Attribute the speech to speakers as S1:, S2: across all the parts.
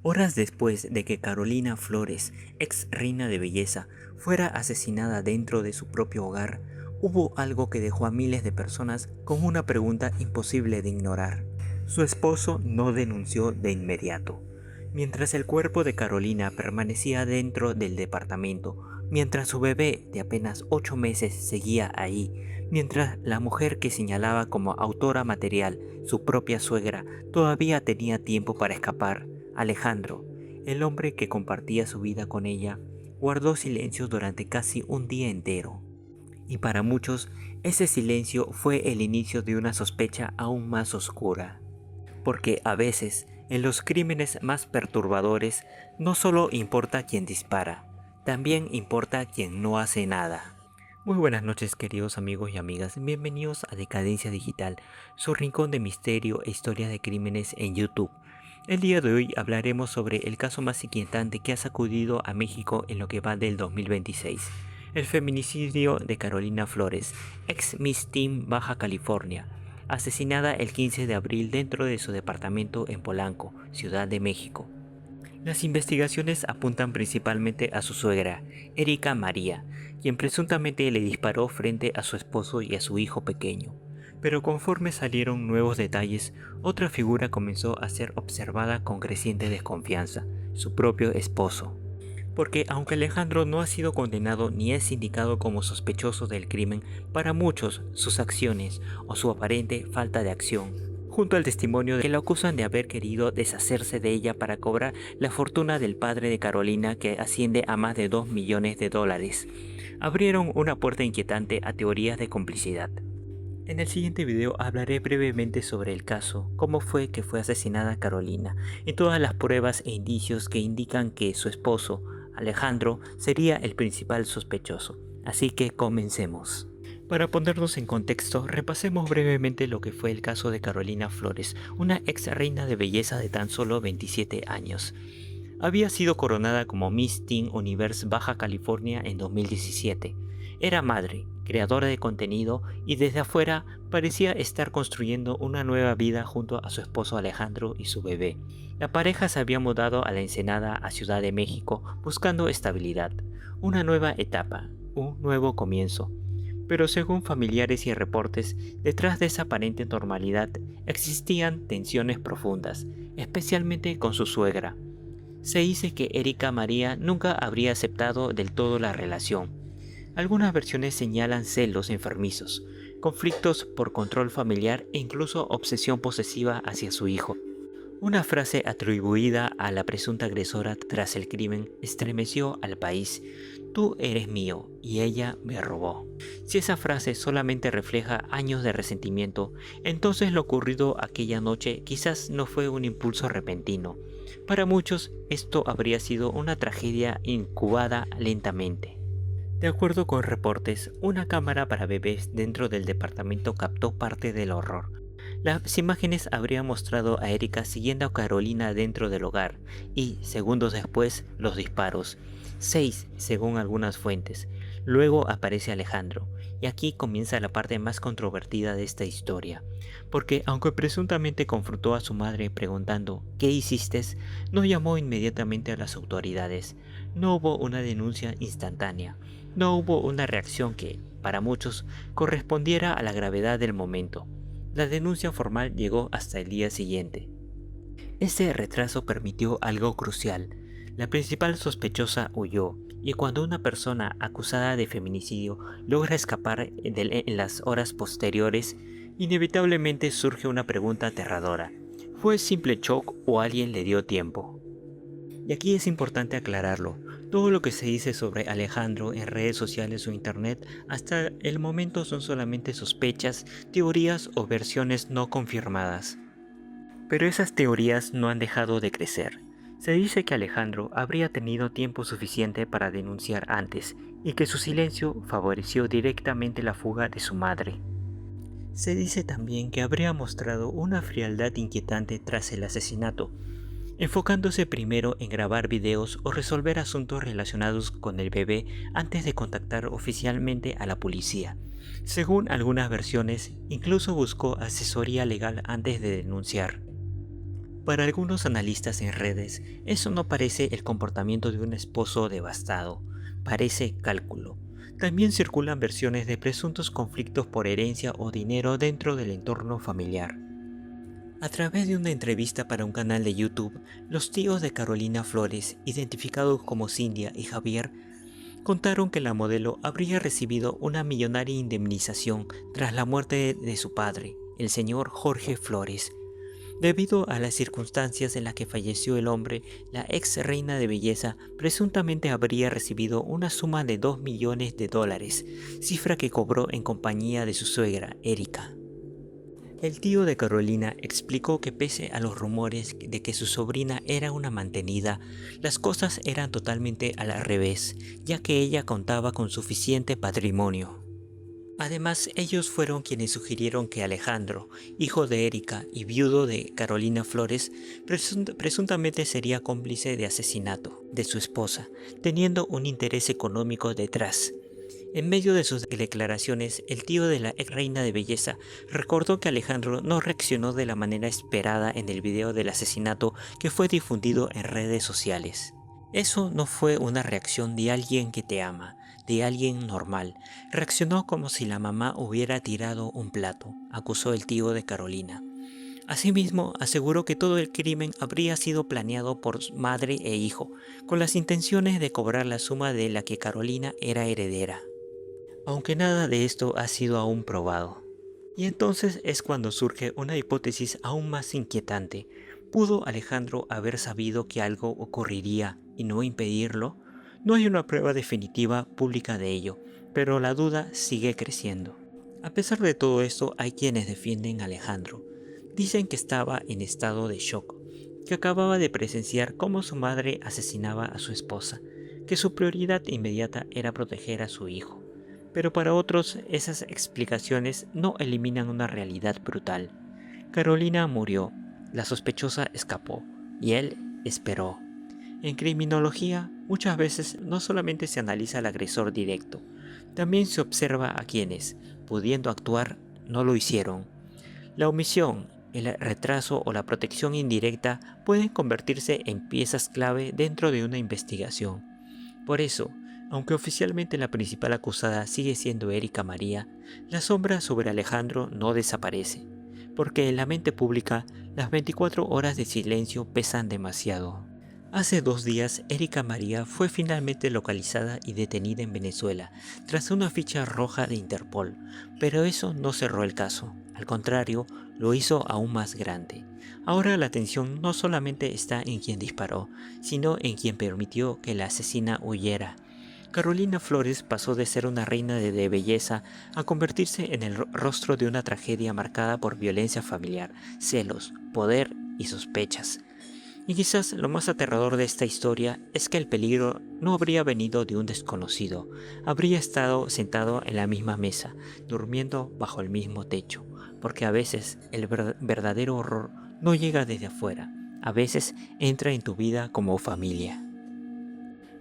S1: Horas después de que Carolina Flores, ex reina de belleza, fuera asesinada dentro de su propio hogar, hubo algo que dejó a miles de personas con una pregunta imposible de ignorar. Su esposo no denunció de inmediato. Mientras el cuerpo de Carolina permanecía dentro del departamento, mientras su bebé de apenas 8 meses seguía ahí, mientras la mujer que señalaba como autora material, su propia suegra, todavía tenía tiempo para escapar, Alejandro, el hombre que compartía su vida con ella, guardó silencio durante casi un día entero. Y para muchos, ese silencio fue el inicio de una sospecha aún más oscura. Porque a veces, en los crímenes más perturbadores, no solo importa quien dispara, también importa quien no hace nada. Muy buenas noches, queridos amigos y amigas, bienvenidos a Decadencia Digital, su rincón de misterio e historia de crímenes en YouTube. El día de hoy hablaremos sobre el caso más inquietante que ha sacudido a México en lo que va del 2026, el feminicidio de Carolina Flores, ex Miss Teen Baja California, asesinada el 15 de abril dentro de su departamento en Polanco, Ciudad de México. Las investigaciones apuntan principalmente a su suegra, Erika María, quien presuntamente le disparó frente a su esposo y a su hijo pequeño. Pero conforme salieron nuevos detalles, otra figura comenzó a ser observada con creciente desconfianza, su propio esposo. Porque aunque Alejandro no ha sido condenado ni es indicado como sospechoso del crimen, para muchos sus acciones o su aparente falta de acción, junto al testimonio de que lo acusan de haber querido deshacerse de ella para cobrar la fortuna del padre de Carolina, que asciende a más de 2 millones de dólares, abrieron una puerta inquietante a teorías de complicidad. En el siguiente video hablaré brevemente sobre el caso, cómo fue que fue asesinada Carolina, y todas las pruebas e indicios que indican que su esposo, Alejandro, sería el principal sospechoso. Así que comencemos. Para ponernos en contexto, repasemos brevemente lo que fue el caso de Carolina Flores, una ex reina de belleza de tan solo 27 años. Había sido coronada como Miss Teen Universe Baja California en 2017. Era madre, creadora de contenido y desde afuera parecía estar construyendo una nueva vida junto a su esposo Alejandro y su bebé. La pareja se había mudado a la Ensenada, a Ciudad de México, buscando estabilidad, una nueva etapa, un nuevo comienzo. Pero según familiares y reportes, detrás de esa aparente normalidad existían tensiones profundas, especialmente con su suegra. Se dice que Erika María nunca habría aceptado del todo la relación. Algunas versiones señalan celos enfermizos, conflictos por control familiar e incluso obsesión posesiva hacia su hijo. Una frase atribuida a la presunta agresora tras el crimen estremeció al país: "Tú eres mío y ella me robó". Si esa frase solamente refleja años de resentimiento, entonces lo ocurrido aquella noche quizás no fue un impulso repentino. Para muchos, esto habría sido una tragedia incubada lentamente. De acuerdo con reportes, una cámara para bebés dentro del departamento captó parte del horror. Las imágenes habrían mostrado a Erika siguiendo a Carolina dentro del hogar y, segundos después, los disparos. 6, según algunas fuentes. Luego aparece Alejandro, y aquí comienza la parte más controvertida de esta historia. Porque aunque presuntamente confrontó a su madre preguntando "¿qué hiciste?", no llamó inmediatamente a las autoridades. No hubo una denuncia instantánea. No hubo una reacción que, para muchos, correspondiera a la gravedad del momento. La denuncia formal llegó hasta el día siguiente. Ese retraso permitió algo crucial. La principal sospechosa huyó, y cuando una persona acusada de feminicidio logra escapar en las horas posteriores, inevitablemente surge una pregunta aterradora. ¿Fue simple shock o alguien le dio tiempo? Y aquí es importante aclararlo. Todo lo que se dice sobre Alejandro en redes sociales o internet hasta el momento son solamente sospechas, teorías o versiones no confirmadas. Pero esas teorías no han dejado de crecer. Se dice que Alejandro habría tenido tiempo suficiente para denunciar antes y que su silencio favoreció directamente la fuga de su madre. Se dice también que habría mostrado una frialdad inquietante tras el asesinato, enfocándose primero en grabar videos o resolver asuntos relacionados con el bebé antes de contactar oficialmente a la policía. Según algunas versiones, incluso buscó asesoría legal antes de denunciar. Para algunos analistas en redes, eso no parece el comportamiento de un esposo devastado, parece cálculo. También circulan versiones de presuntos conflictos por herencia o dinero dentro del entorno familiar. A través de una entrevista para un canal de YouTube, los tíos de Carolina Flores, identificados como Cindia y Javier, contaron que la modelo habría recibido una millonaria indemnización tras la muerte de su padre, el señor Jorge Flores. Debido a las circunstancias en las que falleció el hombre, la ex reina de belleza presuntamente habría recibido una suma de $2 millones, cifra que cobró en compañía de su suegra, Erika. El tío de Carolina explicó que pese a los rumores de que su sobrina era una mantenida, las cosas eran totalmente al revés, ya que ella contaba con suficiente patrimonio. Además, ellos fueron quienes sugirieron que Alejandro, hijo de Erika y viudo de Carolina Flores, presuntamente sería cómplice de asesinato de su esposa, teniendo un interés económico detrás. En medio de sus declaraciones, el tío de la ex reina de belleza recordó que Alejandro no reaccionó de la manera esperada en el video del asesinato que fue difundido en redes sociales. Eso no fue una reacción de alguien que te ama, de alguien normal. Reaccionó como si la mamá hubiera tirado un plato, acusó el tío de Carolina. Asimismo, aseguró que todo el crimen habría sido planeado por madre e hijo, con las intenciones de cobrar la suma de la que Carolina era heredera. Aunque nada de esto ha sido aún probado. Y entonces es cuando surge una hipótesis aún más inquietante. ¿Pudo Alejandro haber sabido que algo ocurriría y no impedirlo? No hay una prueba definitiva pública de ello, pero la duda sigue creciendo. A pesar de todo esto, hay quienes defienden a Alejandro. Dicen que estaba en estado de shock, que acababa de presenciar cómo su madre asesinaba a su esposa, que su prioridad inmediata era proteger a su hijo. Pero para otros, esas explicaciones no eliminan una realidad brutal. Carolina murió, la sospechosa escapó, y él esperó. En criminología, muchas veces no solamente se analiza al agresor directo, también se observa a quienes, pudiendo actuar, no lo hicieron. La omisión, el retraso o la protección indirecta pueden convertirse en piezas clave dentro de una investigación. Por eso, aunque oficialmente la principal acusada sigue siendo Erika María, la sombra sobre Alejandro no desaparece, porque en la mente pública las 24 horas de silencio pesan demasiado. Hace 2 días, Erika María fue finalmente localizada y detenida en Venezuela, tras una ficha roja de Interpol, pero eso no cerró el caso, al contrario, lo hizo aún más grande. Ahora la atención no solamente está en quien disparó, sino en quien permitió que la asesina huyera. Carolina Flores pasó de ser una reina de belleza a convertirse en el rostro de una tragedia marcada por violencia familiar, celos, poder y sospechas. Y quizás lo más aterrador de esta historia es que el peligro no habría venido de un desconocido, habría estado sentado en la misma mesa, durmiendo bajo el mismo techo, porque a veces el verdadero horror no llega desde afuera, a veces entra en tu vida como familia.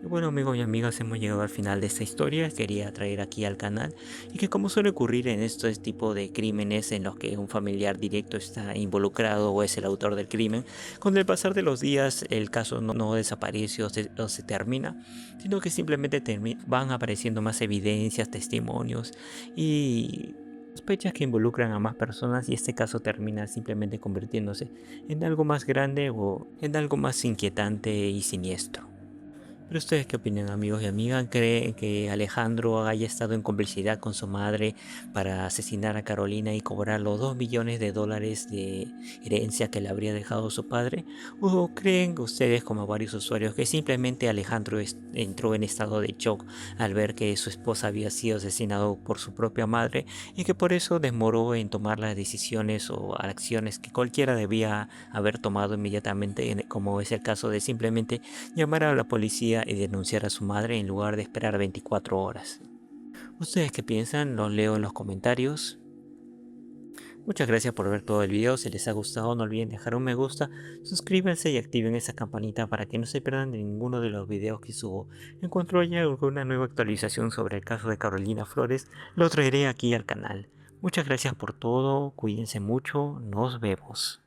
S1: Y bueno, amigos y amigas, hemos llegado al final de esta historia. Quería traer aquí al canal y que, como suele ocurrir en estos tipos de crímenes en los que un familiar directo está involucrado o es el autor del crimen, con el pasar de los días el caso no desaparece o se termina, sino que simplemente van apareciendo más evidencias, testimonios y sospechas que involucran a más personas, y este caso termina simplemente convirtiéndose en algo más grande o en algo más inquietante y siniestro. ¿Pero ustedes qué opinan, amigos y amigas? ¿Creen que Alejandro haya estado en complicidad con su madre para asesinar a Carolina y cobrar los $2 millones de herencia que le habría dejado su padre? ¿O creen ustedes, como varios usuarios, que simplemente Alejandro entró en estado de shock al ver que su esposa había sido asesinado por su propia madre y que por eso demoró en tomar las decisiones o acciones que cualquiera debía haber tomado inmediatamente, como es el caso de simplemente llamar a la policía y denunciar a su madre en lugar de esperar 24 horas? ¿Ustedes qué piensan? Los leo en los comentarios. Muchas gracias por ver todo el video. Si les ha gustado, no olviden dejar un me gusta, suscríbanse y activen esa campanita para que no se pierdan de ninguno de los videos que subo. En cuanto haya alguna nueva actualización sobre el caso de Carolina Flores, lo traeré aquí al canal. Muchas gracias por todo, cuídense mucho, nos vemos.